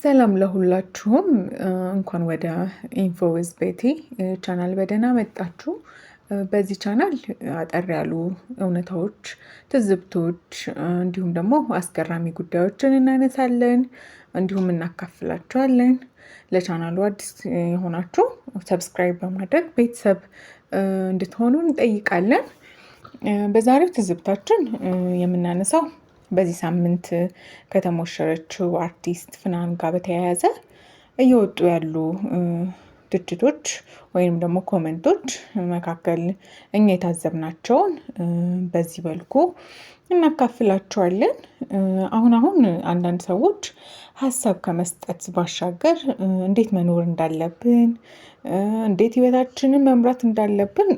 ሰላም ለሁላችሁም እንኳን ወደ ኢንፎዊዝ ቤቲ ቻናል በደህና መጣችሁ። በዚህ ቻናል አጠር ያሉ እውነታዎች፣ ትዝብቶች እንዲሁም ደግሞ አስገራሚ ጉዳዮችን እናነሳለን፣ እንዲሁም እናካፍላችኋለን። ለቻናሉ አዲስ የሆናችሁ ሰብስክራይብ በማድረግ ቤተሰብ እንድትሆኑ እንጠይቃለን። በዛሬው ትዝብታችን የምናነሳው በዚህ ሳምንት ከተሞሸረችው አርቲስት ፍናን ጋር በተያያዘ እየወጡ ያሉ ትችቶች ወይም ደግሞ ኮሜንቶች መካከል እኛ የታዘብናቸውን በዚህ መልኩ እናካፍላቸዋለን። አሁን አንዳንድ ሰዎች ሀሳብ ከመስጠት ባሻገር እንዴት መኖር እንዳለብን፣ እንዴት ህይወታችንን መምራት እንዳለብን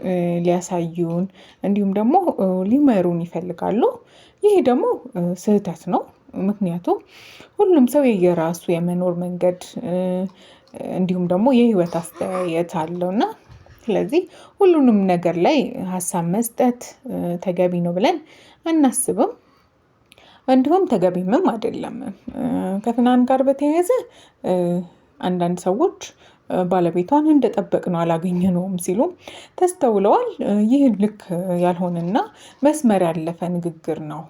ሊያሳዩን እንዲሁም ደግሞ ሊመሩን ይፈልጋሉ። ይህ ደግሞ ስህተት ነው። ምክንያቱም ሁሉም ሰው የየራሱ የመኖር መንገድ እንዲሁም ደግሞ የህይወት አስተያየት አለውና ስለዚህ ሁሉንም ነገር ላይ ሀሳብ መስጠት ተገቢ ነው ብለን አናስብም። እንዲሁም ተገቢምም አይደለም። ከፍናን ጋር በተያያዘ አንዳንድ ሰዎች ባለቤቷን እንደጠበቅነው አላገኘነውም ሲሉ ተስተውለዋል። ይህ ልክ ያልሆነና መስመር ያለፈ ንግግር ነው።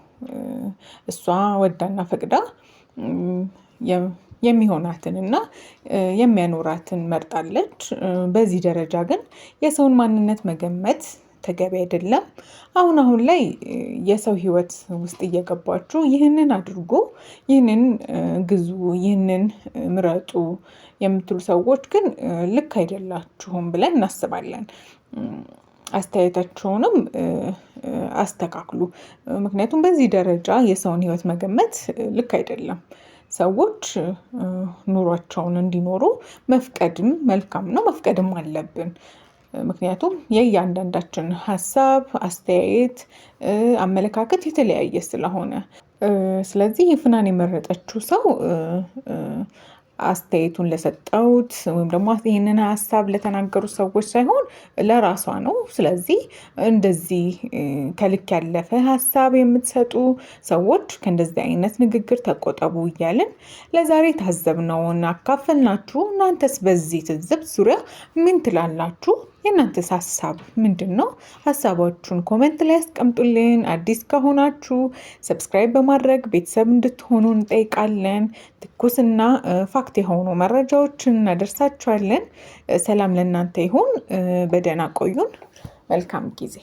እሷ ወዳና ፈቅዳ የሚሆናትንና የሚያኖራትን መርጣለች። በዚህ ደረጃ ግን የሰውን ማንነት መገመት ተገቢ አይደለም። አሁን ላይ የሰው ህይወት ውስጥ እየገባችሁ ይህንን አድርጉ፣ ይህንን ግዙ፣ ይህንን ምረጡ የምትሉ ሰዎች ግን ልክ አይደላችሁም ብለን እናስባለን። አስተያየታቸውንም አስተካክሉ። ምክንያቱም በዚህ ደረጃ የሰውን ህይወት መገመት ልክ አይደለም። ሰዎች ኑሯቸውን እንዲኖሩ መፍቀድም መልካም ነው፣ መፍቀድም አለብን። ምክንያቱም የእያንዳንዳችን ሀሳብ፣ አስተያየት፣ አመለካከት የተለያየ ስለሆነ ስለዚህ ፍናን የመረጠችው ሰው አስተያየቱን ለሰጠውት ወይም ደግሞ ይህንን ሀሳብ ለተናገሩ ሰዎች ሳይሆን ለራሷ ነው። ስለዚህ እንደዚህ ከልክ ያለፈ ሀሳብ የምትሰጡ ሰዎች ከእንደዚህ አይነት ንግግር ተቆጠቡ እያልን ለዛሬ ታዘብነውን አካፈልናችሁ። እናንተስ በዚህ ትዝብት ዙሪያ ምን ትላላችሁ? የእናንተስ ሀሳብ ምንድን ነው? ሀሳባችሁን ኮሜንት ላይ ያስቀምጡልን። አዲስ ከሆናችሁ ሰብስክራይብ በማድረግ ቤተሰብ እንድትሆኑ እንጠይቃለን። ትኩስና ፋክት የሆኑ መረጃዎችን እናደርሳችኋለን። ሰላም ለእናንተ ይሁን። በደህና ቆዩን። መልካም ጊዜ